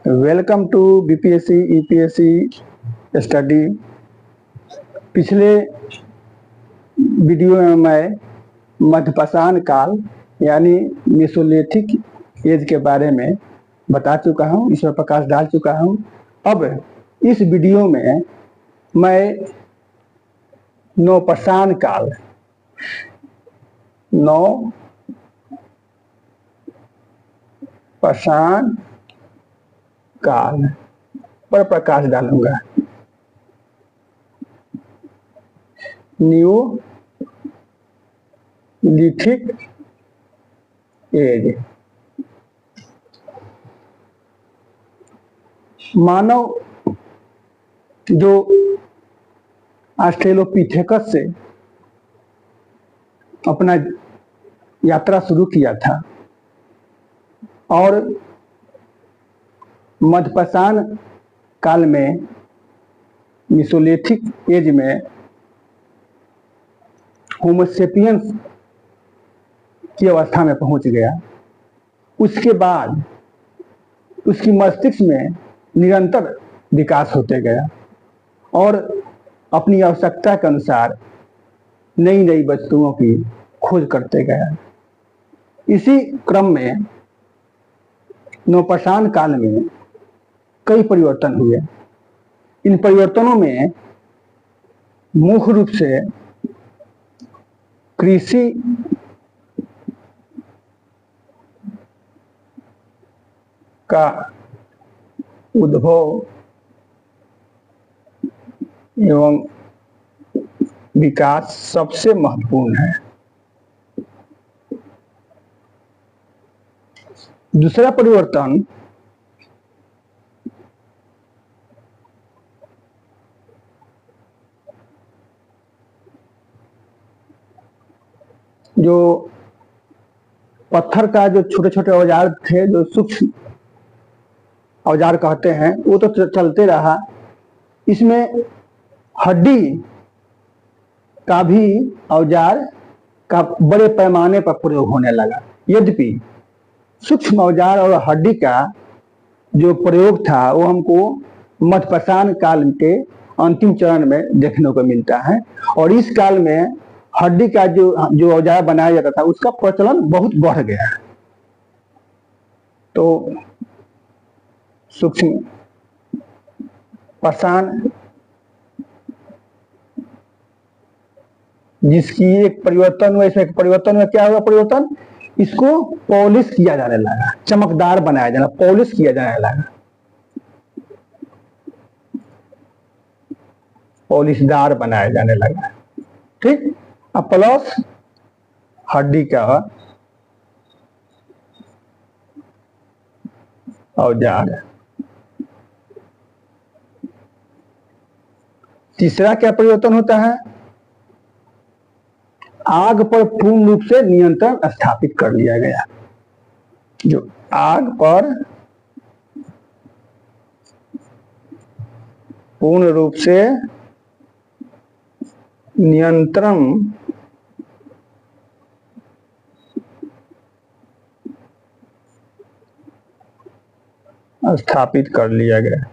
Welcome to BPSC EPSC study. पिछले video में मैं मध्यपाषाण काल यानी मेसोलिथिक एज के बारे में बता चुका हूँ, इस पर प्रकाश डाल चुका हूँ। अब इस वीडियो में मैं नवपाषाण काल पर प्रकाश डालूंगा। Neolithic age. मानव जो ऑस्ट्रेलोपिथेकस से अपना यात्रा शुरू किया था और मध्यपाषाण काल में मेसोलिथिक एज में होमोसेपियंस की अवस्था में पहुंच गया। उसके बाद उसकी मस्तिष्क में निरंतर विकास होते गया और अपनी आवश्यकता के अनुसार नई नई वस्तुओं की खोज करते गया। इसी क्रम में नवपाषाण काल में कई परिवर्तन हुए। इन परिवर्तनों में मुख्य रूप से कृषि का उद्भव एवं विकास सबसे महत्वपूर्ण है। दूसरा परिवर्तन जो पत्थर का जो छोटे छोटे औजार थे, जो सूक्ष्म औजार कहते हैं, वो तो चलते रहा। इसमें हड्डी का भी औजार का बड़े पैमाने पर प्रयोग होने लगा। यद्यपि सूक्ष्म औजार और हड्डी का जो प्रयोग था वो हमको मध्यपाषाण काल के अंतिम चरण में देखने को मिलता है और इस काल में हड्डी का जो औजार बनाया जाता था उसका प्रचलन बहुत बढ़ गया। तो सूक्ष्म पाषाण जिसकी एक परिवर्तन हुआ, इसमें परिवर्तन हुआ। क्या हुआ परिवर्तन? इसको पॉलिश किया जाने लगा, चमकदार बनाया जाना, पॉलिश किया जाने लगा, पॉलिशदार बनाया जाने लगा। ठीक। अब प्लस हड्डी का औजार। तीसरा क्या परिवर्तन होता है? आग पर पूर्ण रूप से नियंत्रण स्थापित कर लिया गया। जो आग पर पूर्ण रूप से नियंत्रण स्थापित कर लिया गया।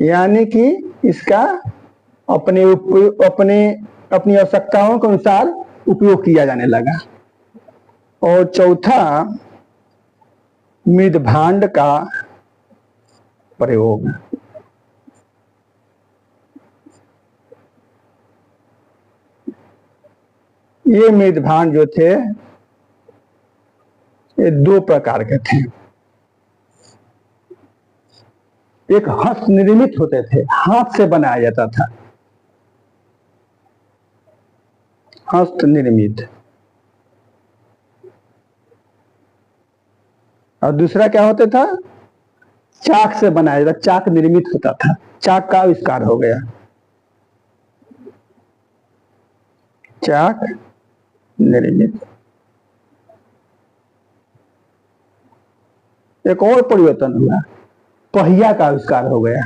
यानी कि इसका अपनी आवश्यकताओं के अनुसार उपयोग किया जाने लगा। और चौथा मृदभांड का प्रयोग। ये मृदभांड जो थे ये दो प्रकार के थे। एक हस्त निर्मित होते थे, हाथ से बनाया जाता था, हस्त निर्मित। और दूसरा क्या होता था? चाक से बनाया जाता, चाक निर्मित होता था। चाक का आविष्कार हो गया। चाक निर्मित। एक और परिवर्तन हुआ, पहिया का आविष्कार हो गया।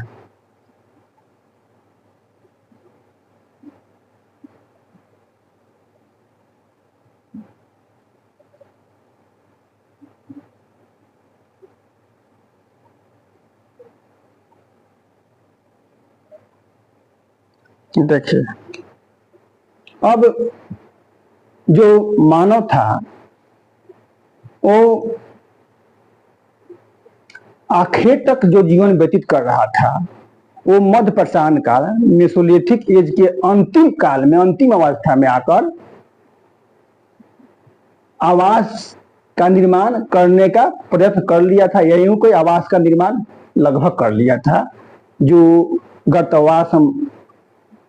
देखिए, अब जो मानव था वो आखिर तक जो जीवन व्यतीत कर रहा था, वो मध्य प्रसारण काल, मेसोलिथिक एज के अंतिम काल में, अंतिम अवस्था में आकर आवास का निर्माण करने का प्रयत्न कर लिया था, या यूं कोई आवास का निर्माण लगभग कर लिया था। जो गर्तवास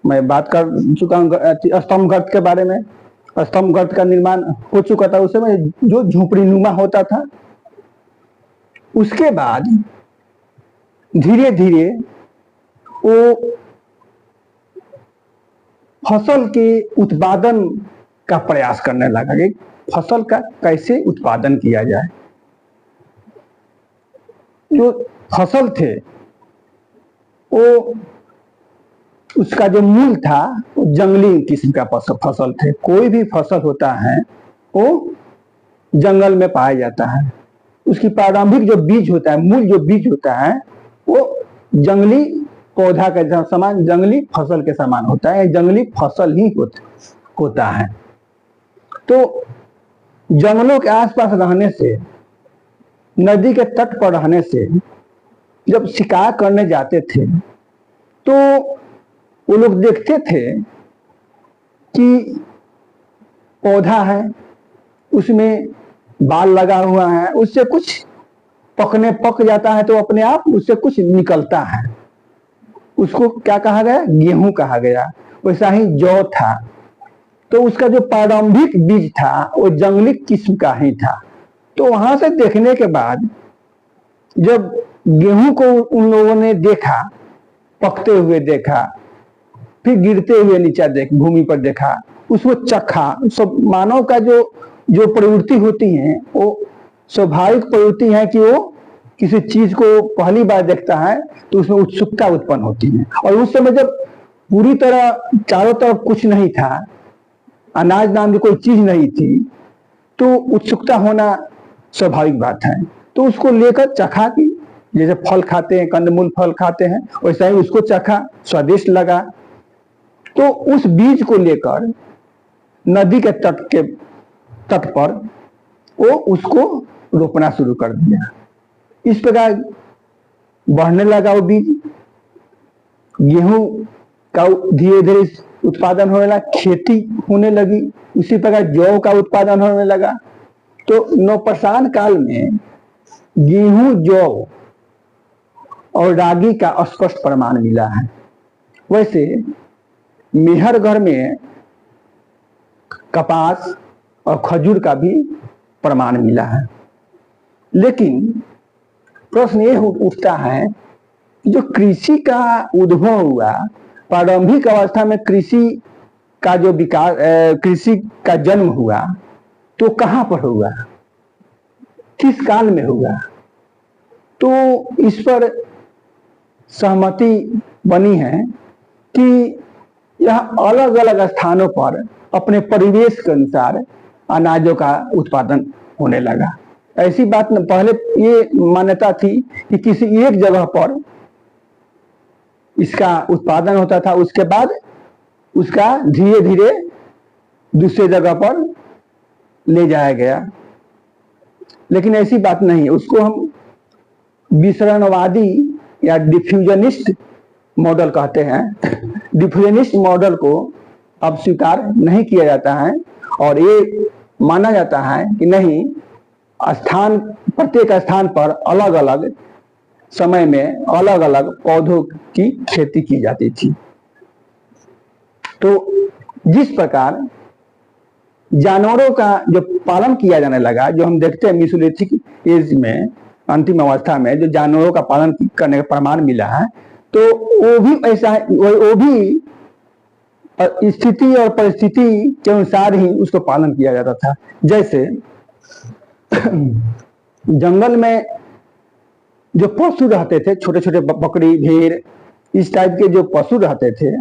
मैं बात कर चुका हूँ स्तंभ गर्त के बारे में। स्तंभ गर्त का निर्माण हो चुका था उस समय, जो झोपड़ी नुमा होता था। उसके बाद धीरे धीरे वो फसल के उत्पादन का प्रयास करने लगा कि फसल का कैसे उत्पादन किया जाए। जो फसल थे वो उसका जो मूल था वो जंगली किस्म का फसल थे। कोई भी फसल होता है वो जंगल में पाया जाता है। उसकी प्रारंभिक जो बीज होता है, मूल जो बीज होता है, वो जंगली पौधा के समान, जंगली फसल के समान होता है, जंगली फसल ही होता है। तो जंगलों के आसपास रहने से, नदी के तट पर रहने से जब शिकार करने जाते थे तो वो लोग देखते थे कि पौधा है, उसमें बाल लगा हुआ है, उससे कुछ पक जाता है तो अपने आप उससे कुछ निकलता है। उसको क्या कहा गया? गेहूं कहा गया। वैसा ही जौ था। तो उसका जो प्रारंभिक बीज था वो जंगली किस्म का ही था। तो वहां से देखने के बाद जब गेहूं को उन लोगों ने देखा, पकते हुए देखा, फिर गिरते हुए नीचे भूमि पर देखा, उसको चखा। सब मानव का जो प्रवृत्ति होती है वो स्वाभाविक प्रवृत्ति है कि वो किसी चीज को पहली बार देखता है तो उसमें उत्सुकता उत्पन्न होती है। और उस समय जब पूरी तरह चारों तरफ कुछ नहीं था, अनाज नाम की कोई चीज नहीं थी, तो उत्सुकता होना स्वाभाविक बात है। तो उसको लेकर चखा की, जैसे फल खाते हैं, कंदमूल फल खाते हैं, वैसा ही उसको चखा, स्वादिष्ट लगा। तो उस बीज को लेकर नदी के तट पर वो उसको रोपना शुरू कर दिया। इस प्रकार बढ़ने लगा वो बीज। गेहूं का धीरे धीरे उत्पादन होने लगा, खेती होने लगी। उसी प्रकार जौ का उत्पादन होने लगा। तो नवपाषाण काल में गेहूं, जौ और रागी का स्पष्ट प्रमाण मिला है। वैसे मेहरगढ़ में कपास और खजूर का भी प्रमाण मिला है। लेकिन प्रश्न ये उठता है, जो कृषि का उद्भव हुआ, प्रारंभिक अवस्था में कृषि का जो विकास, कृषि का जन्म हुआ, तो कहाँ पर हुआ, किस काल में हुआ? तो इस पर सहमति बनी है कि यह अलग अलग स्थानों पर अपने परिवेश के अनुसार अनाजों का उत्पादन होने लगा। ऐसी बात न, पहले ये मान्यता थी कि किसी एक जगह पर इसका उत्पादन होता था, उसके बाद उसका धीरे धीरे दूसरे जगह पर ले जाया गया। लेकिन ऐसी बात नहीं है। उसको हम विसरणवादी या डिफ्यूजनिस्ट मॉडल कहते हैं। डिफ्यूजनिस्ट मॉडल को अब स्वीकार नहीं किया जाता है और ये माना जाता है कि नहीं, प्रत्येक स्थान पर अलग अलग समय में अलग अलग पौधों की खेती की जाती थी। तो जिस प्रकार जानवरों का जो पालन किया जाने लगा, जो हम देखते हैं मेसोलिथिक एज में, अंतिम अवस्था में जो जानवरों का पालन करने का प्रमाण मिला है, तो वो भी ऐसा, वो भी स्थिति और परिस्थिति के अनुसार ही उसको पालन किया जाता था। जैसे जंगल में जो पशु रहते थे, छोटे छोटे बकरी, भेड़, इस टाइप के जो पशु रहते थे,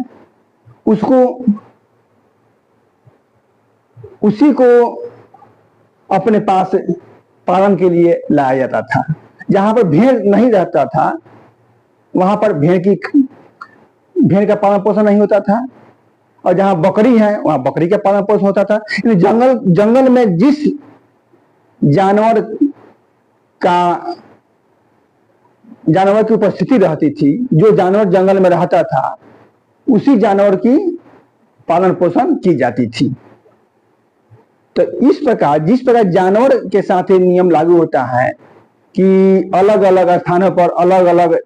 उसको उसी को अपने पास पालन के लिए लाया जाता था। जहां पर भेड़ नहीं रहता था, वहां पर भेड़ का पालन पोषण नहीं होता था। और जहां बकरी है वहां बकरी का पालन पोषण होता था। जंगल में जिस जानवर की उपस्थिति रहती थी, जो जानवर जंगल में रहता था, उसी जानवर की पालन पोषण की जाती थी। तो इस प्रकार जिस प्रकार जानवर के साथ ये नियम लागू होता है कि अलग अलग स्थानों पर अलग अलग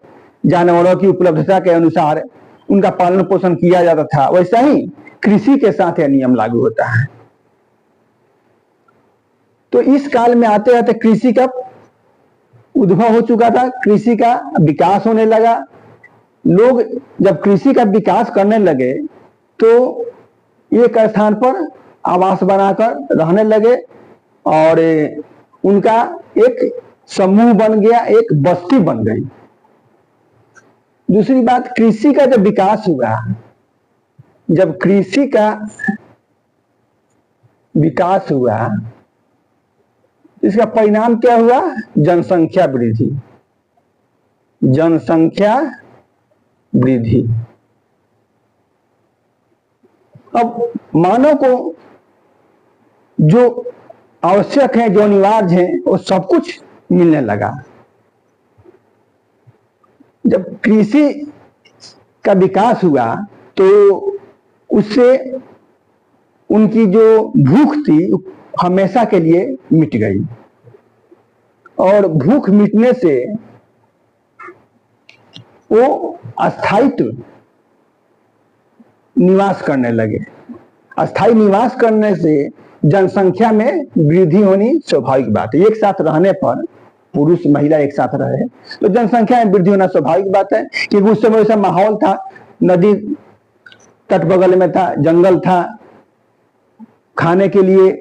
जानवरों की उपलब्धता के अनुसार उनका पालन पोषण किया जाता था, वैसा ही कृषि के साथ यह नियम लागू होता है। तो इस काल में आते आते कृषि का उद्भव हो चुका था, कृषि का विकास होने लगा। लोग जब कृषि का विकास करने लगे तो एक स्थान पर आवास बनाकर रहने लगे और उनका एक समूह बन गया, एक बस्ती बन गई। दूसरी बात, कृषि का जब विकास हुआ, जब कृषि का विकास हुआ, इसका परिणाम क्या हुआ? जनसंख्या वृद्धि। जनसंख्या वृद्धि। अब मानव को जो आवश्यक है, जो अनिवार्य है, वो सब कुछ मिलने लगा। जब कृषि का विकास हुआ तो उससे उनकी जो भूख थी हमेशा के लिए मिट गई, और भूख मिटने से वो अस्थायित्व निवास करने लगे। अस्थायी निवास करने से जनसंख्या में वृद्धि होनी स्वाभाविक बात है। एक साथ रहने पर, पुरुष महिला एक साथ रहे तो जनसंख्या में वृद्धि होना स्वाभाविक बात है, क्योंकि उस समय ऐसा माहौल था, नदी तट बगल में था, जंगल था, खाने के लिए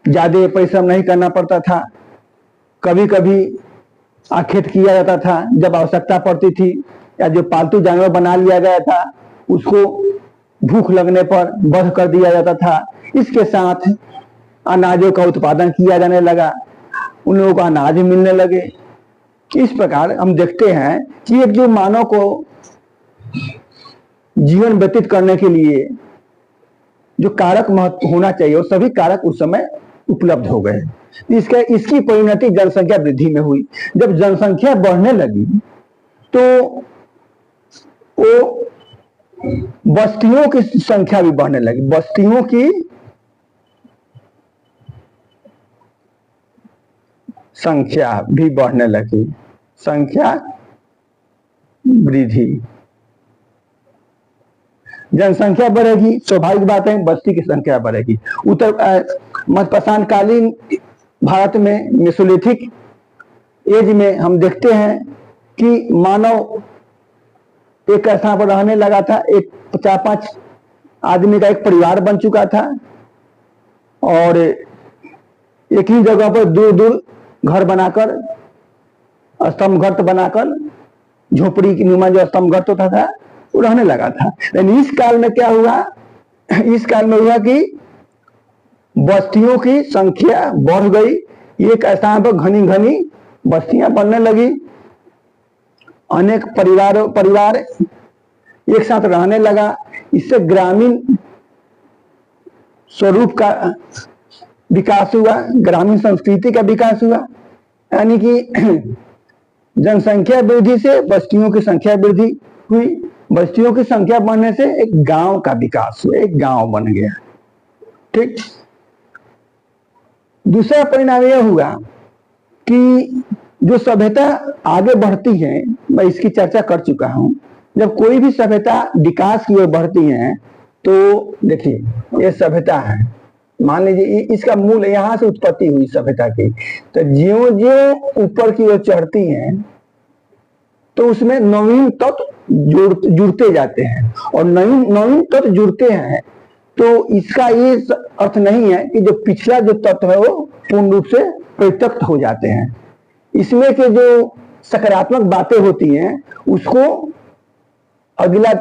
ज्यादा परिश्रम नहीं करना पड़ता था। कभी कभी आखेट किया जाता था जब आवश्यकता पड़ती थी, या जो पालतू जानवर बना लिया गया था उसको भूख लगने पर वध कर दिया जाता था। इसके साथ अनाजों का उत्पादन किया जाने लगा, उन लोगों को अनाज मिलने लगे। इस प्रकार हम देखते हैं कि एक जो मानव को जीवन व्यतीत करने के लिए जो कारक महत्व होना चाहिए, वो सभी कारक उस समय उपलब्ध हो गए। इसकी परिणति जनसंख्या वृद्धि में हुई। जब जनसंख्या बढ़ने लगी तो वो बस्तियों की संख्या भी बढ़ने लगी। बस्तियों की संख्या भी बढ़ने लगी। संख्या वृद्धि, जनसंख्या बढ़ेगी, स्वाभाविक बात है, बस्ती की संख्या बढ़ेगी। मध्यप्रस्थानकालीन भारत में मेसोलिथिक एज में हम देखते हैं कि मानव एक स्थान पर रहने लगा था, एक 4-5 आदमी का एक परिवार बन चुका था, और एक ही जगह पर दूर दूर घर बनाकर, स्तंभ घर बनाकर, झोपड़ी की नुमा जो स्तंभ घर होता था वो रहने लगा था। लेकिन इस काल में क्या हुआ? इस काल में हुआ कि बस्तियों की संख्या बढ़ गई, एक स्थान पर घनी घनी बस्तियां बनने लगी, अनेक परिवार एक साथ रहने लगा। इससे ग्रामीण स्वरूप का विकास हुआ, ग्रामीण संस्कृति का विकास हुआ। यानी कि जनसंख्या वृद्धि से बस्तियों की संख्या वृद्धि हुई, बस्तियों की संख्या बढ़ने से एक गांव का विकास हुआ, एक गांव बन गया। ठीक। दूसरा परिणाम यह हुआ कि जो सभ्यता आगे बढ़ती है, मैं इसकी चर्चा कर चुका हूं, जब कोई भी सभ्यता विकास की ओर बढ़ती है तो देखिए ये सभ्यता है, मान लीजिए इसका मूल यहां से उत्पत्ति हुई सभ्यता की, तो ज्यों ज्यों ऊपर की ओर चढ़ती हैं तो उसमें नवीन तत्व जुड़ते जाते हैं, और नवीन तत्व जुड़ते हैं तो इसका ये अर्थ नहीं है कि जो पिछला जो तत्व है वो पूर्ण रूप से परित्यक्त हो जाते हैं। इसमें के जो सकारात्मक बातें होती हैं उसको अगला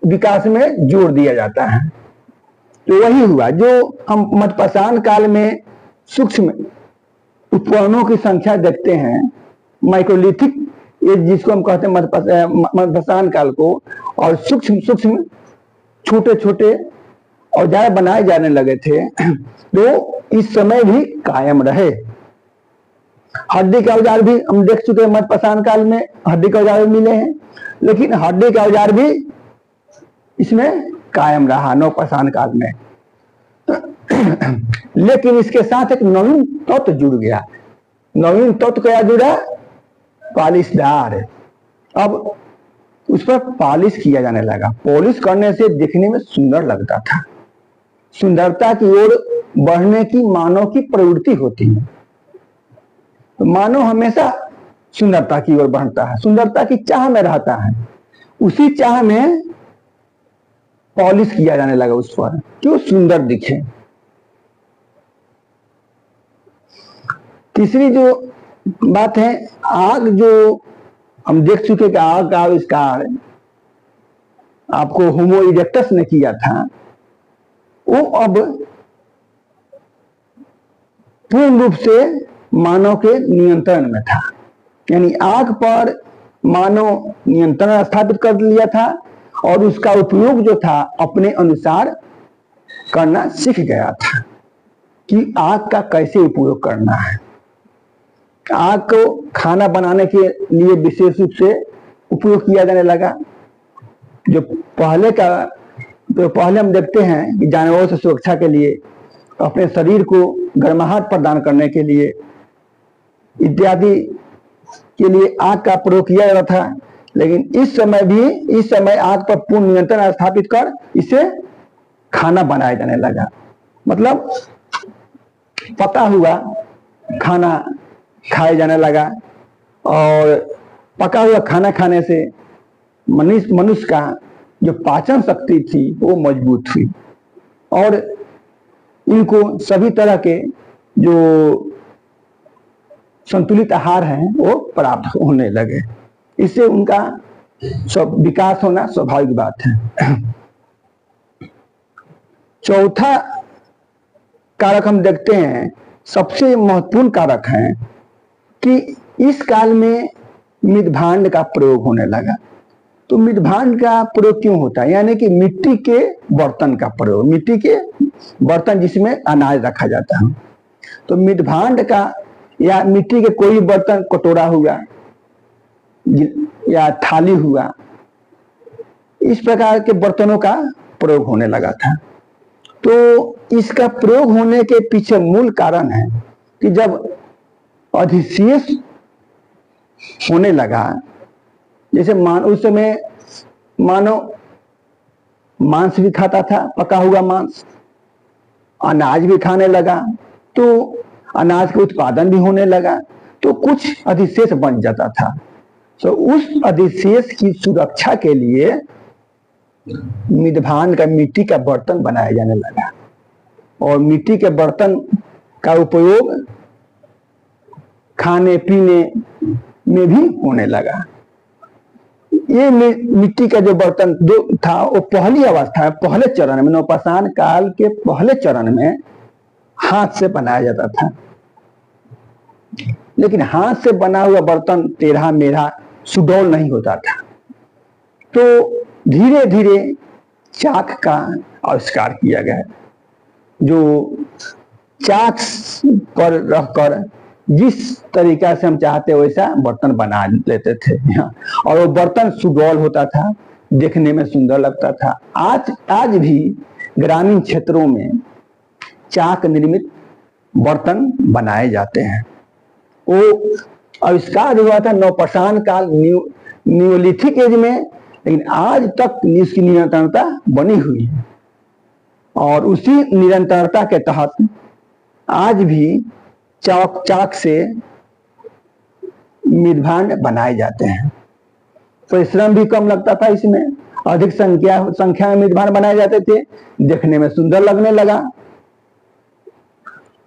विकास में जोड़ दिया जाता है। तो वही हुआ जो हम मध्यप्रस्थान काल में सूक्ष्म उपकरणों की संख्या देखते हैं, माइक्रोलिथिक ये जिसको हम कहते हैं मध्यप्रस्थान काल को, और सूक्ष्म छोटे छोटे औजार बनाए जाने लगे थे, तो इस समय भी कायम रहे। हड्डी के औजार भी हम देख चुके हैं, मध्यपाषाण काल में हड्डी के औजार मिले हैं, लेकिन हड्डी के औजार भी इसमें कायम रहा नवपाषाण काल में। लेकिन इसके साथ एक नवीन तत्व जुड़ गया। नवीन तत्व क्या जुड़ा? पॉलिशदार। अब उस पर पॉलिश किया जाने लगा। पॉलिश करने से दिखने में सुंदर लगता था। सुंदरता की ओर बढ़ने की मानव की प्रवृत्ति होती है, तो मानव हमेशा सुंदरता की ओर बढ़ता है, सुंदरता की चाह में रहता है। उसी चाह में पॉलिश किया जाने लगा उस पर, क्यों सुंदर दिखे। तीसरी जो बात है, आग, जो हम देख चुके कि आग का आविष्कार आपको होमो इरेक्टस ने किया था, वो अब पूर्ण रूप से मानव के नियंत्रण में था। यानी आग पर मानव नियंत्रण स्थापित कर लिया था और उसका उपयोग जो था अपने अनुसार करना सीख गया था कि आग का कैसे उपयोग करना है। आग को खाना बनाने के लिए विशेष रूप से उपयोग किया जाने लगा। जो पहले हम देखते हैं कि जानवरों से सुरक्षा के लिए, अपने शरीर को गर्माहट प्रदान करने के लिए इत्यादि के लिए आग का प्रयोग किया जाता था। लेकिन इस समय आग पर पूर्ण नियंत्रण स्थापित कर इसे खाना बनाया जाने लगा। मतलब पका हुआ खाना खाया जाने लगा, और पका हुआ खाना खाने से मनुष्य का जो पाचन शक्ति थी वो मजबूत हुई, और इनको सभी तरह के जो संतुलित आहार हैं वो प्राप्त होने लगे। इससे उनका सब विकास होना स्वाभाविक बात है। चौथा कारक हम देखते हैं, सबसे महत्वपूर्ण कारक है कि इस काल में मृदभांड का प्रयोग होने लगा। तो मृदभांड का प्रयोग क्यों होता है? यानी कि मिट्टी के बर्तन का प्रयोग, मिट्टी के बर्तन जिसमें अनाज रखा जाता है। तो मृदभांड का या मिट्टी के कोई बर्तन, कटोरा हुआ या थाली हुआ, इस प्रकार के बर्तनों का प्रयोग होने लगा था। तो इसका प्रयोग होने के पीछे मूल कारण है कि जब अधिशेष होने लगा, जैसे उस समय मानव मांस भी खाता था, पका हुआ मांस, अनाज भी खाने लगा, तो अनाज का उत्पादन भी होने लगा, तो कुछ अधिशेष बन जाता था। तो उस अधिशेष की सुरक्षा के लिए मृदभांड का मिट्टी का बर्तन बनाया जाने लगा, और मिट्टी के बर्तन का उपयोग खाने पीने में भी होने लगा। ये मिट्टी का जो बर्तन जो था वो पहली अवस्था, पहले चरण में, नवपाषाण काल के पहले चरण में हाथ से बनाया जाता था। लेकिन हाथ से बना हुआ बर्तन टेढ़ा मेढ़ा सुडौल नहीं होता था। तो धीरे धीरे चाक का आविष्कार किया गया, जो चाक पर रखकर जिस तरीका से हम चाहते वैसा बर्तन बना लेते थे, और वो बर्तन सुडौल होता था, देखने में सुंदर लगता था। आज भी ग्रामीण क्षेत्रों में चाक निर्मित बर्तन बनाए जाते हैं। वो आविष्कार हुआ था नवपाषाण काल, न्यूलिथिक एज में, लेकिन आज तक इसकी निरंतरता बनी हुई है, और उसी निरंतरता के तहत आज भी चाक से मृदभांड बनाए जाते हैं। परिश्रम भी कम लगता था, इसमें अधिक संख्या में मृदभांड बनाए जाते थे, देखने में सुंदर लगने लगा।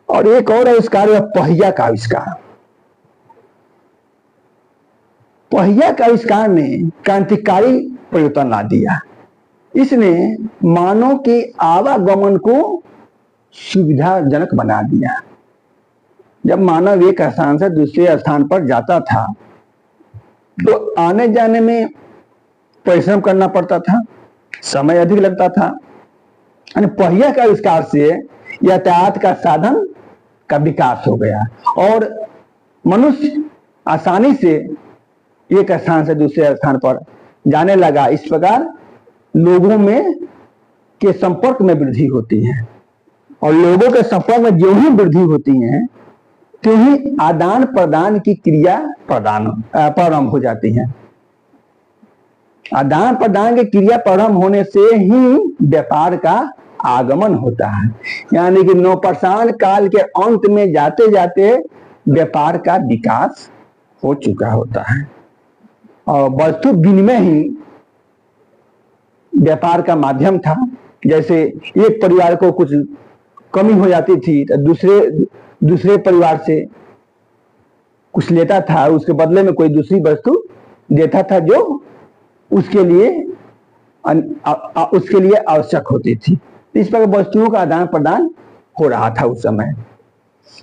और एक और आविष्कार है पहिया का आविष्कार। पहिया का आविष्कार ने क्रांतिकारी परिवर्तन ला दिया। इसने मानव के आवागमन को सुविधाजनक बना दिया। जब मानव एक स्थान से दूसरे स्थान पर जाता था तो आने जाने में परिश्रम करना पड़ता था, समय अधिक लगता था। यानी पहिया के आविष्कार से यातायात का साधन का विकास हो गया और मनुष्य आसानी से एक स्थान से दूसरे स्थान पर जाने लगा। इस प्रकार लोगों में के संपर्क में वृद्धि होती है और लोगों के संपर्क में जो ही वृद्धि होती है त्यों ही आदान प्रदान की क्रिया प्रारंभ हो जाती है। आदान प्रदान की क्रिया प्रारंभ होने से ही व्यापार का आगमन होता है। यानी कि नवपाषाण काल के अंत में जाते जाते व्यापार का विकास हो चुका होता है और वस्तु विनिमय ही व्यापार का माध्यम था। जैसे एक परिवार को कुछ कमी हो जाती थी तो दूसरे परिवार से कुछ लेता था, उसके बदले में कोई दूसरी वस्तु देता था जो उसके लिए आवश्यक होती थी। इस प्रकार वस्तुओं का आदान प्रदान हो रहा था उस समय।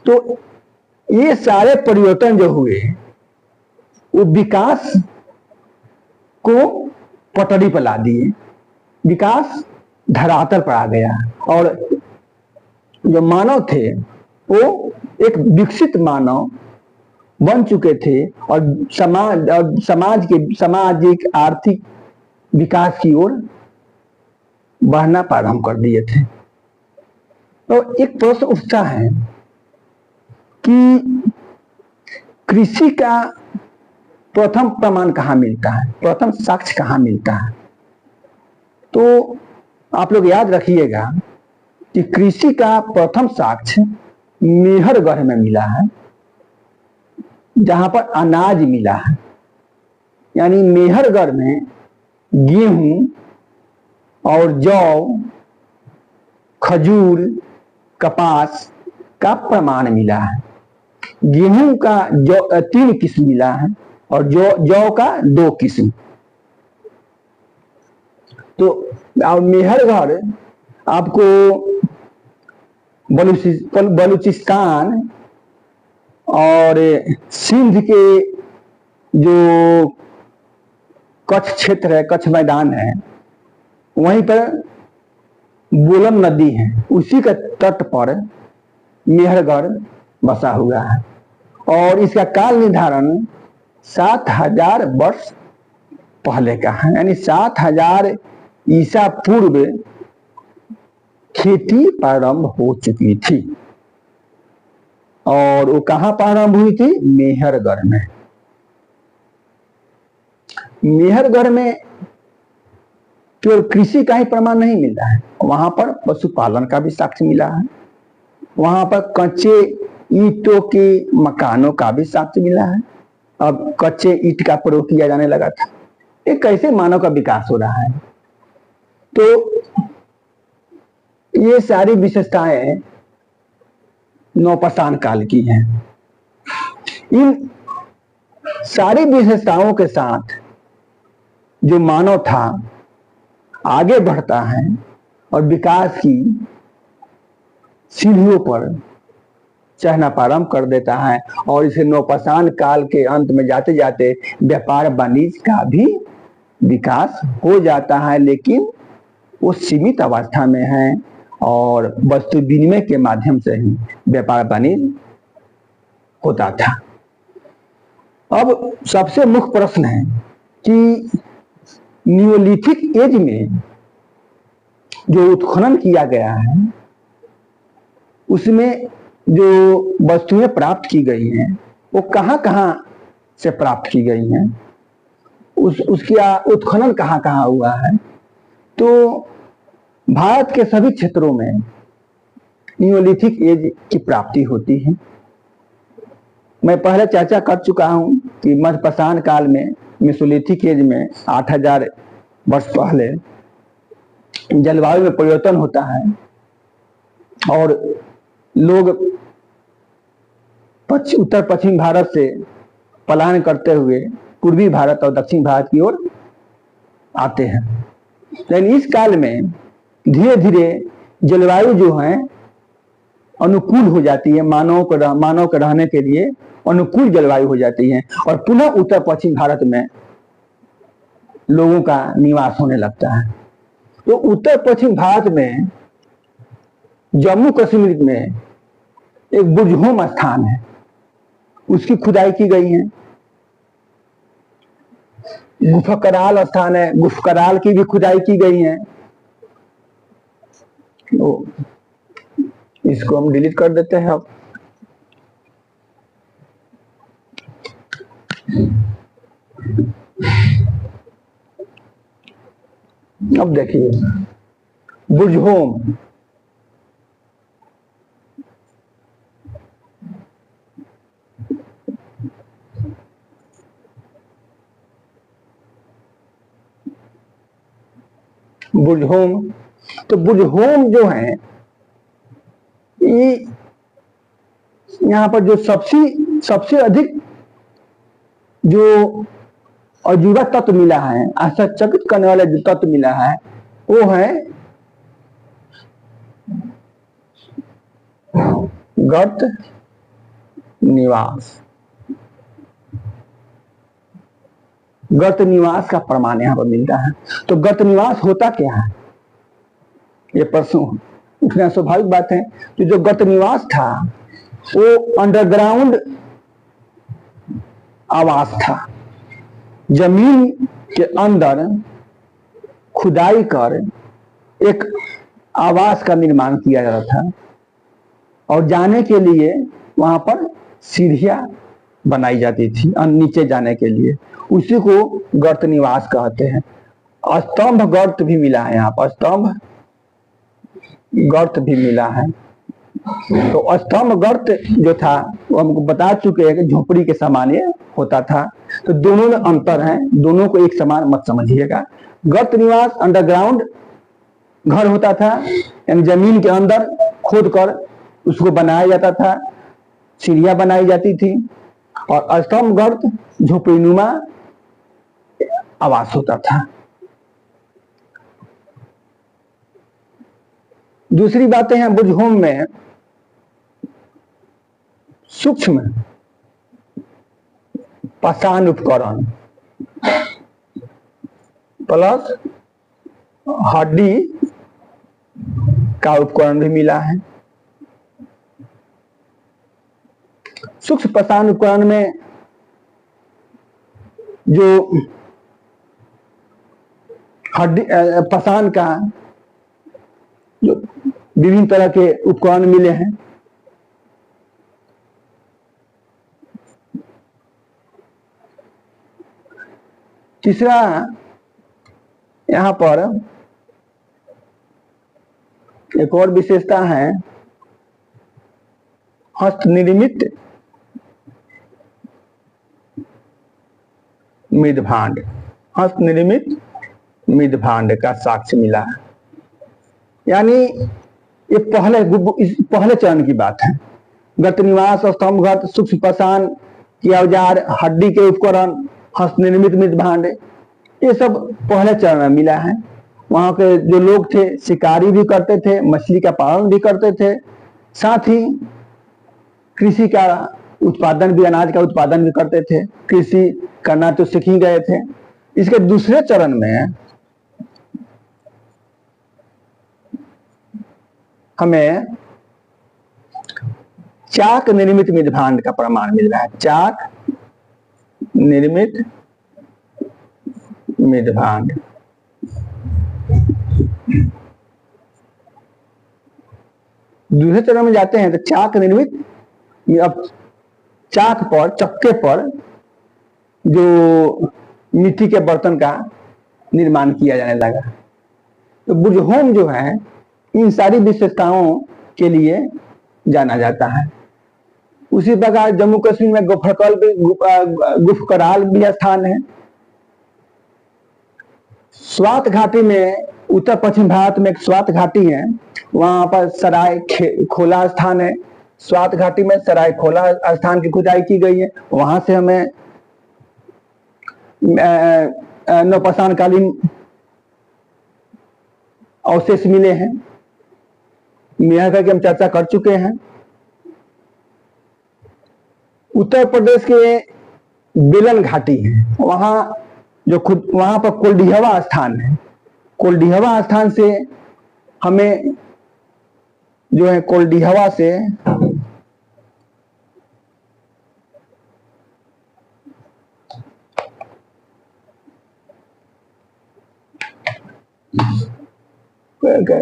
तो ये सारे परिवर्तन जो हुए वो विकास को पटरी पर ला दिए, विकास धरातल पर आ गया और जो मानव थे वो एक विकसित मानव बन चुके थे और सामाजिक आर्थिक विकास की ओर बढ़ना प्रारंभ कर दिए थे। तो एक प्रश्न उठता है कि कृषि का प्रथम प्रमाण कहाँ मिलता है, प्रथम साक्ष्य कहाँ मिलता है। तो आप लोग याद रखिएगा कि कृषि का प्रथम साक्ष्य मेहरगढ़ में मिला है, जहां पर अनाज मिला है। यानी मेहरगढ़ में गेहूं और जौ, खजूर, कपास का प्रमाण मिला है। गेहूं का 3 किस्म मिला है और जौ का 2 किस्म। तो मेहरगढ़ आपको बलूचिस्तान और सिंध के जो कच्छ क्षेत्र है, कच्छ मैदान है, वहीं पर बोलन नदी है, उसी के तट पर मेहरगढ़ बसा हुआ है और इसका काल निर्धारण 7000 वर्ष पहले का है। यानी 7000 ईसा पूर्व खेती प्रारंभ हो चुकी थी और वो कहां प्रारंभ हुई थी? मेहरगढ़ में। मेहरगढ़ में केवल कृषि का ही प्रमाण नहीं मिला है, वहां पर पशुपालन का भी साक्ष्य मिला है, वहां पर कच्चे ईंटों के मकानों का भी साक्ष्य मिला है। अब कच्चे ईंट का प्रयोग किया जाने लगा था। ये कैसे मानव का विकास हो रहा है। तो ये सारी विशेषताएं नवपाषाण काल की हैं। इन सारी विशेषताओं के साथ जो मानव था आगे बढ़ता है और विकास की सीढ़ियों पर चढ़ना प्रारंभ कर देता है और इसे नवपाषाण काल के अंत में जाते जाते व्यापार वाणिज्य का भी विकास हो जाता है, लेकिन वो सीमित अवस्था में है और वस्तु विनिमय के माध्यम से ही व्यापार वाणिज्य होता था। अब सबसे मुख्य प्रश्न है कि नियोलिथिक एज में जो उत्खनन किया गया है उसमें जो वस्तुएं प्राप्त की गई हैं वो कहां कहां से प्राप्त की गई हैं, उसका उत्खनन कहां कहां हुआ है। तो भारत के सभी क्षेत्रों में नियोलिथिक एज की प्राप्ति होती है। मैं पहले चर्चा कर चुका हूं कि मध्यपाषाण काल में मेसोलिथिक एज में 8000 वर्ष पहले जलवायु में परिवर्तन होता है और लोग उत्तर पश्चिम भारत से पलायन करते हुए पूर्वी भारत और दक्षिण भारत की ओर आते हैं। लेकिन इस काल में धीरे धीरे जलवायु जो है अनुकूल हो जाती है, मानव के रहने के लिए अनुकूल जलवायु हो जाती है और पुनः उत्तर पश्चिम भारत में लोगों का निवास होने लगता है। तो उत्तर पश्चिम भारत में जम्मू कश्मीर में एक बुरहोम स्थान है, उसकी खुदाई की गई है। गुफकराल स्थान है, गुफकराल की भी खुदाई की गई है। तो इसको हम डिलीट कर देते हैं। अब देखिए बुरहोम, बुरहोम, तो बुरहोम जो है ये यहाँ पर जो सबसे अधिक जो अजूबा तत्व मिला है, आश्चर्यचकित करने वाला जो तत्व मिला है वो है गर्त निवास। गर्त निवास का प्रमाण यहाँ पर मिलता है। तो गर्त निवास होता क्या है, ये प्रश्न उठना स्वाभाविक बात है। तो जो गर्त निवास था वो अंडरग्राउंड आवास था, जमीन के अंदर खुदाई कर एक आवास का निर्माण किया जाता था और जाने के लिए वहां पर सीढ़ियां बनाई जाती थी नीचे जाने के लिए, उसी को गर्त निवास कहते हैं। स्तंभ गर्त भी मिला है, यहाँ पर स्तंभ गर्त भी मिला है। तो स्तंभ गर्त जो था वो हमको बता चुके हैं कि झोपड़ी के समान ये होता था। तो दोनों में अंतर है, दोनों को एक समान मत समझिएगा। गर्त निवास अंडरग्राउंड घर होता था, यानी जमीन के अंदर खोद कर उसको बनाया जाता था, सीढ़ियां बनाई जाती थी। और स्तंभ गर्त झोपड़ीनुमा आवास होता था। दूसरी बातें हैं बुरहोम में सूक्ष्म पाषाण उपकरण प्लस हड्डी का उपकरण भी मिला है। सूक्ष्म पाषाण उपकरण में जो हड्डी पाषाण का जो विभिन्न तरह के उपकरण मिले हैं। तीसरा यहाँ पर एक और विशेषता है हस्त निर्मित मृदभांड। हस्त निर्मित मृदभांड का साक्ष्य मिला है, यानी ये पहले चरण की बात है। गर्त निवास, स्तंभ गर्त, सूक्ष्म पाषाण के औजार, हड्डी के उपकरण, हस्त निर्मित मृदभांड, ये सब पहले चरण में मिला है। वहां के जो लोग थे शिकारी भी करते थे, मछली का पालन भी करते थे, साथ ही कृषि का उत्पादन भी, अनाज का उत्पादन भी करते थे। कृषि करना तो सीख ही गए थे। इसके दूसरे चरण में हमें चाक निर्मित मृदभांड का प्रमाण मिल रहा है। चाक निर्मित मृदभांड। दूसरे चरण में जाते हैं तो चाक निर्मित, अब चाक पर, चक्के पर जो मिट्टी के बर्तन का निर्माण किया जाने लगा। तो बुरहोम जो है इन सारी विशेषताओं के लिए जाना जाता है। उसी प्रकार जम्मू कश्मीर में गुफकराल भी स्थान है। स्वात घाटी में, उत्तर पश्चिम भारत में एक स्वात घाटी है, वहां पर सराय खोला स्थान है। स्वात घाटी में सराय खोला स्थान की खुदाई की गई है। वहां से हमें नवपाषाण कालीन अवशेष मिले हैं। यह करके हम चर्चा कर चुके हैं। उत्तर प्रदेश के बेलन घाटी है, वहां पर कोल्डिहवा स्थान है। कोल्डिहवा स्थान से हमें जो है कोल्डिहवा से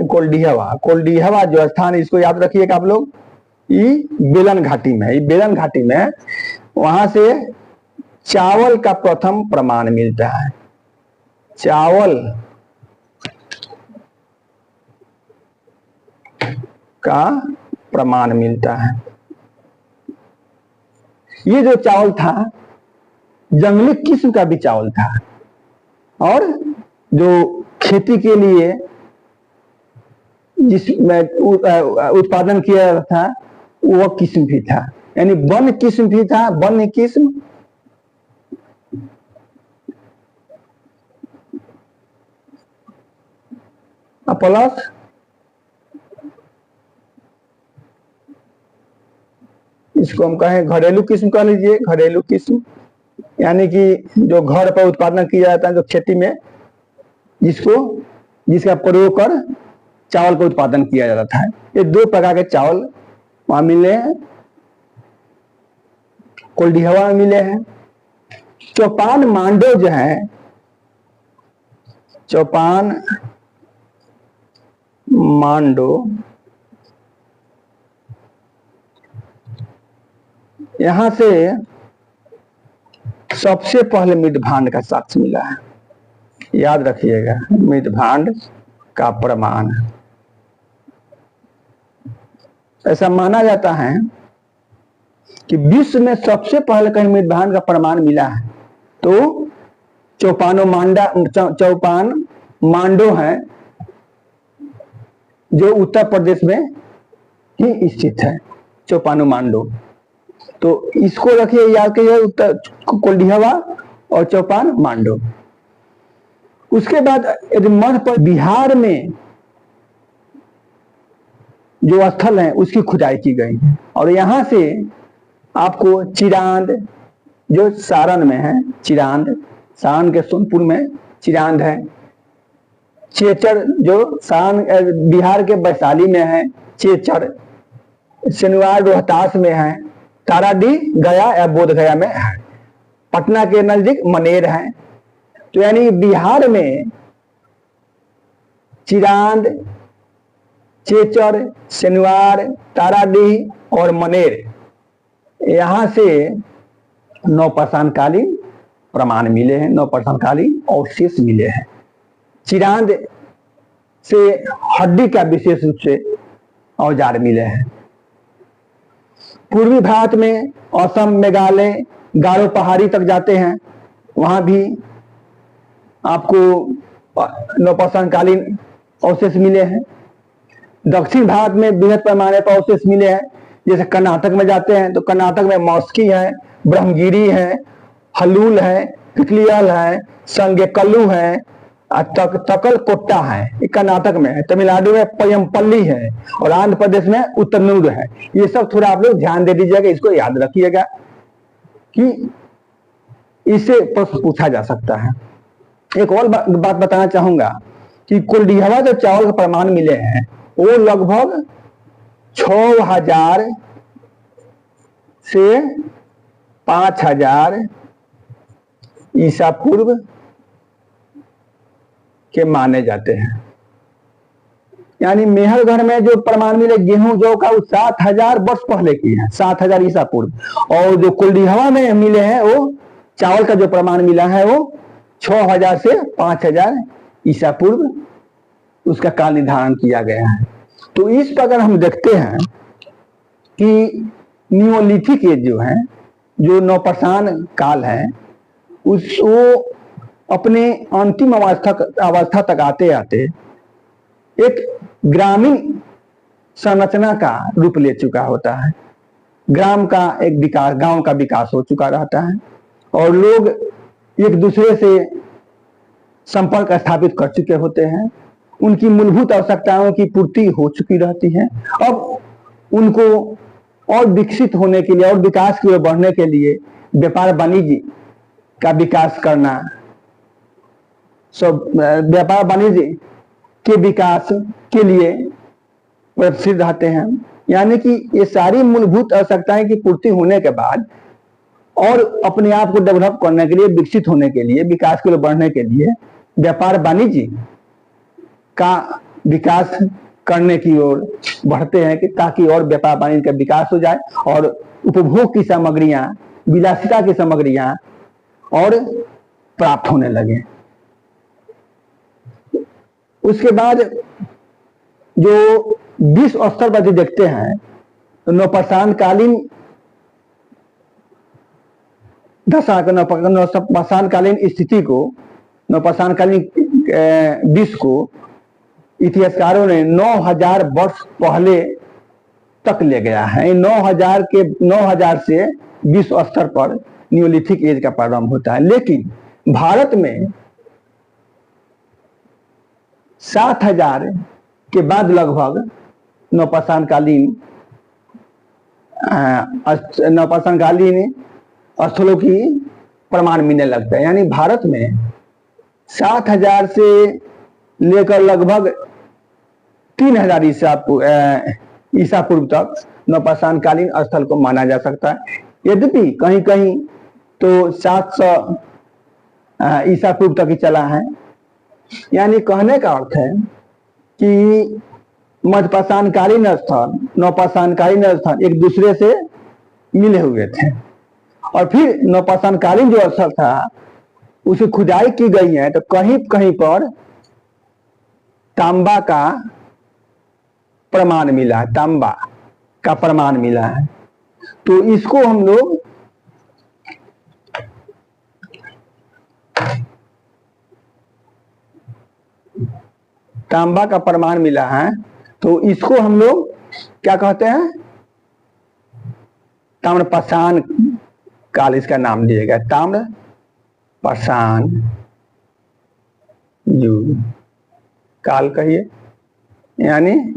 कोल्डिहवा जो स्थान, इसको याद रखिएगा आप लोग, ये बेलन घाटी में, ये बेलन घाटी में, वहां से चावल का प्रथम प्रमाण मिलता है। चावल का प्रमाण मिलता है। ये जो चावल था जंगली किस्म का भी चावल था, और जो खेती के लिए जिसमें उत्पादन किया जाता था वह किस्म भी था, यानी वन किस्म भी था, वन किस्म। प्लस इसको हम कहें घरेलू किस्म कह लीजिए, घरेलू किस्म, यानी कि जो घर पर उत्पादन किया जाता है, जो खेती में जिसका प्रयोग कर चावल का उत्पादन किया जाता है। ये दो प्रकार के चावल वहां मिले हैं, कोल्डिहवा में मिले हैं। चौपान मांडो जो है, चौपान मांडो, यहां से सबसे पहले मृद भांड का साक्ष्य मिला है। याद रखिएगा, मृद भांड का प्रमाण। ऐसा माना जाता है कि विश्व में सबसे पहले कहीं मृद भांड का प्रमाण मिला है तो चौपान मांडो है, जो उत्तर प्रदेश में ही स्थित है, चौपानो मांडो। तो इसको रखिए याद कीजिए, उत्तर कोल्डिहवा और चौपान मांडो। उसके बाद यदि मध्य प्रदेश बिहार में जो स्थल है उसकी खुदाई की गई है, और यहां से आपको चिरांद जो सारण में है, चिरांद सारण के सोनपुर में चिरांद है, चेचर जो सारण बिहार के वैशाली में है, चेचर, शनिवार रोहतास में है, ताराडीह गया या बोध गया में है, पटना के नजदीक मनेर है। तो यानी बिहार में चिरांद, चेचर, शनिवार, ताराडीह और मनेर, यहां से नवपाषाणकालीन प्रमाण मिले हैं, नवपाषाणकालीन अवशेष मिले हैं। चिरांद से हड्डी का विशेष रूप से औजार मिले हैं। पूर्वी भारत में असम, मेघालय, गारो पहाड़ी तक जाते हैं, वहां भी आपको नवपाषाणकालीन अवशेष मिले हैं। दक्षिण भारत में बृहद पैमाने पर अवशेष मिले हैं, जैसे कर्नाटक में जाते हैं तो कर्नाटक में मौस्की है, ब्रह्मगिरी है, हलूल है, पिकलियल है, संगेकल्लू है, तकल कोट्टा है, कर्नाटक में है। तमिलनाडु में पयमपल्ली है, और आंध्र प्रदेश में उत्तरनूर है। ये सब थोड़ा आप लोग ध्यान दे दीजिएगा, इसको याद रखिएगा कि इससे प्रश्न पूछा जा सकता है। एक और बात बताना चाहूंगा कि कोल्डिहवा जो चावल के प्रमाण मिले हैं वो लगभग 6000 से 5000 ईसा पूर्व के माने जाते हैं। यानी मेहरगढ़ में जो प्रमाण मिले गेहूं जौ का, वो 7000 वर्ष पहले की है, 7000 ईसा पूर्व। और जो कोल्डिहवा में मिले हैं वो चावल का जो प्रमाण मिला है वो 6000 से 5000 ईसा पूर्व उसका काल निर्धारण किया गया है। तो इस प्रकार हम देखते हैं कि नियोलिथिक एज जो है, जो नवपाषाण काल है, वो अपने अंतिम अवस्था तक आते आते एक ग्रामीण संरचना का रूप ले चुका होता है। ग्राम का एक विकास, गांव का विकास हो चुका रहता है, और लोग एक दूसरे से संपर्क स्थापित कर चुके होते हैं। उनकी मूलभूत आवश्यकताओं की पूर्ति हो चुकी रहती है। अब उनको और विकसित होने के लिए और विकास की ओर बढ़ने के लिए व्यापार वाणिज्य का विकास करना सब व्यापार वाणिज्य के विकास के लिए प्रसिद्ध रहते हैं। यानी कि ये सारी मूलभूत आवश्यकताएं की पूर्ति होने के बाद और अपने आप को डेवलप करने के लिए, विकसित होने के लिए, विकास के लिए बढ़ने के लिए व्यापार वाणिज्य का विकास करने की ओर बढ़ते हैं कि ताकि और व्यापार वाणिज्य का विकास हो जाए और उपभोग की सामग्रियां, विलासिता की सामग्रियां और प्राप्त होने लगे। उसके बाद जो विश्व स्तर पर जो देखते हैं तो नवपाषाणकालीन दशा, नवपाषाणकालीन स्थिति को, नवपाषाणकालीन विश्व को इतिहासकारों ने 9000 वर्ष पहले तक ले गया है। 9000 से विश्व स्तर पर न्यूलिथिक एज का प्रारंभ होता है। लेकिन भारत में 7000 के बाद लगभग नवपाषाणकालीन स्थलों की प्रमाण मिलने लगता है। यानी भारत में 7000 से लेकर लगभग 3000 ईसा पूर्व तक नवपाषाणकालीन स्थल को माना जा सकता है। यद्यपि कहीं कहीं तो 700 ईसा पूर्व तक ही चला है। यानी कहने का अर्थ है कि मध्यपाषाणकालीन स्थल, नवपाषाणकालीन स्थल एक दूसरे से मिले हुए थे और फिर नवपाषाणकालीन जो स्थल था उसे खुदाई की गई है तो कहीं कहीं पर तांबा का प्रमाण मिला है, तांबा का प्रमाण मिला है। तो इसको हम लोग तांबा का प्रमाण मिला है तो इसको हम लोग क्या कहते हैं, ताम्रपाषाण काल इसका नाम दिया गया, ताम्रपाषाण युग काल कहिए। यानी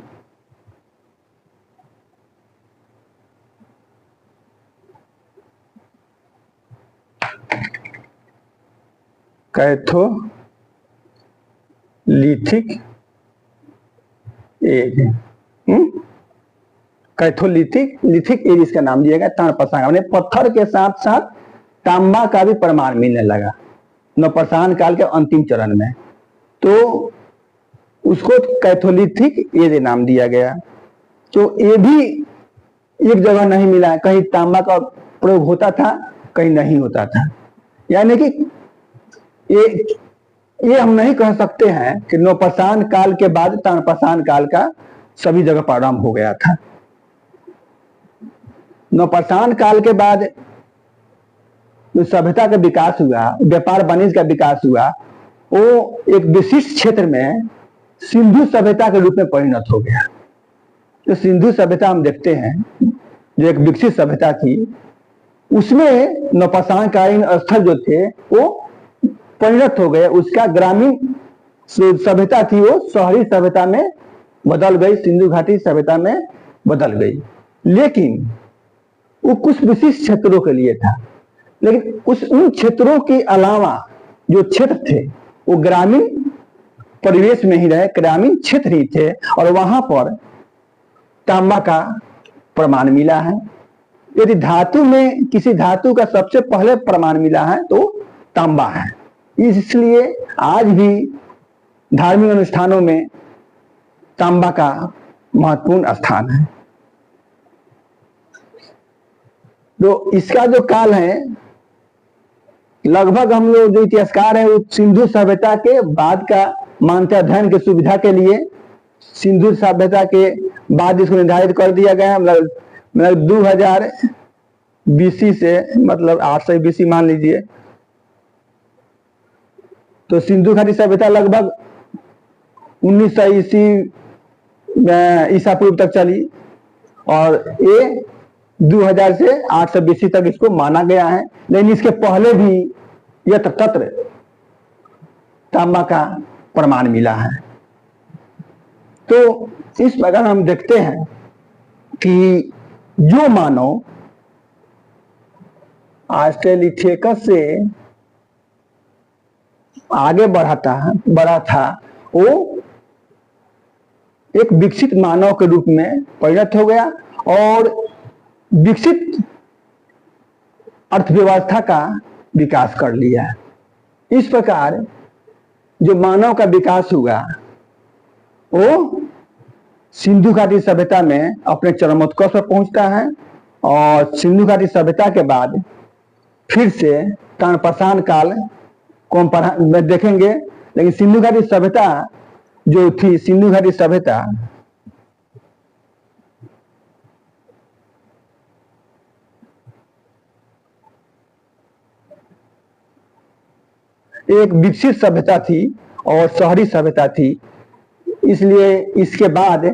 कैथोलिथिक एज, कैथोलिथिक एज इसका नाम दिया गया ताम्रपाषाण। पत्थर के साथ साथ तांबा का भी प्रमाण मिलने लगा नवपाषाण काल के अंतिम चरण में, तो उसको कैथोलिथिक एज नाम दिया गया। तो ये भी एक जगह नहीं मिला है, कहीं तांबा का प्रयोग होता था, कहीं नहीं होता था। यानी कि ये हम नहीं कह सकते हैं कि नवपाषाण काल के बाद ताम्रपाषाण काल का सभी जगह प्रारंभ हो गया था। नवपाषाण काल के बाद जो सभ्यता का विकास हुआ, व्यापार वाणिज्य का विकास हुआ, वो एक विशिष्ट क्षेत्र में सिंधु सभ्यता के रूप में परिणत हो गया। तो सिंधु सभ्यता हम देखते हैं जो एक विकसित सभ्यता थी, उसमें नवपाषाणकालीन स्थल जो थे वो परिणत हो गए। उसका ग्रामीण सभ्यता थी वो शहरी सभ्यता में बदल गई, सिंधु घाटी सभ्यता में बदल गई। लेकिन वो कुछ विशिष्ट क्षेत्रों के लिए था। लेकिन उन क्षेत्रों के अलावा जो क्षेत्र थे वो ग्रामीण परिवेश में ही रहे, ग्रामीण क्षेत्र ही थे और वहां पर तांबा का प्रमाण मिला है। यदि धातु में किसी धातु का सबसे पहले प्रमाण मिला है तो तांबा है। इसलिए आज भी धार्मिक अनुष्ठानों में तांबा का महत्वपूर्ण स्थान है। तो इसका जो काल है, लगभग हम लोग जो इतिहासकार हैं वो सिंधु सभ्यता के बाद का मानते, अध्ययन की सुविधा के लिए सिंधु सभ्यता के बाद इसको निर्धारित कर दिया गया। मतलब 2000 BC से, मतलब 800 BC मान लीजिए, तो सिंधु घाटी सभ्यता लगभग 1900 ईसा पूर्व तक चली और ये 2000 से 800 BC तक इसको माना गया है। लेकिन इसके पहले भी यत्र तत्र तांबा का प्रमाण मिला है। तो इस प्रकार हम देखते हैं कि जो मानव ऑस्ट्रेलिथेकस से आगे बढ़ा था वो एक विकसित मानव के रूप में परिणत हो गया और विकसित अर्थव्यवस्था का विकास कर लिया। इस प्रकार जो मानव का विकास हुआ वो सिंधु घाटी सभ्यता में अपने चरमोत्कर्ष पर पहुंचता है और सिंधु घाटी सभ्यता के बाद फिर से तानपाषाण काल को हम देखेंगे। लेकिन सिंधु घाटी सभ्यता जो थी, सिंधु घाटी सभ्यता एक विकसित सभ्यता थी और शहरी सभ्यता थी, इसलिए इसके बाद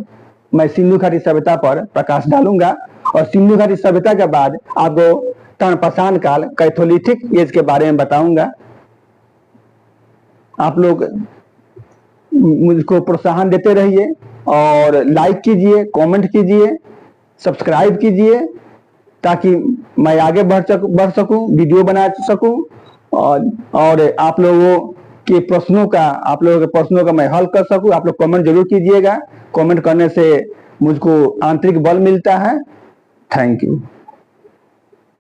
मैं सिंधु घाटी सभ्यता पर प्रकाश डालूंगा और सिंधु घाटी सभ्यता के बाद आपको तानपाषाण काल कैथोलिथिक एज के बारे में बताऊंगा। आप लोग मुझको प्रोत्साहन देते रहिए और लाइक कीजिए, कमेंट कीजिए, सब्सक्राइब कीजिए ताकि मैं आगे बढ़ सकूं, वीडियो बना सकूं और आप लोगों के प्रश्नों का मैं हल कर सकूं। आप लोग कमेंट जरूर कीजिएगा, कमेंट करने से मुझको आंतरिक बल मिलता है। Thank you.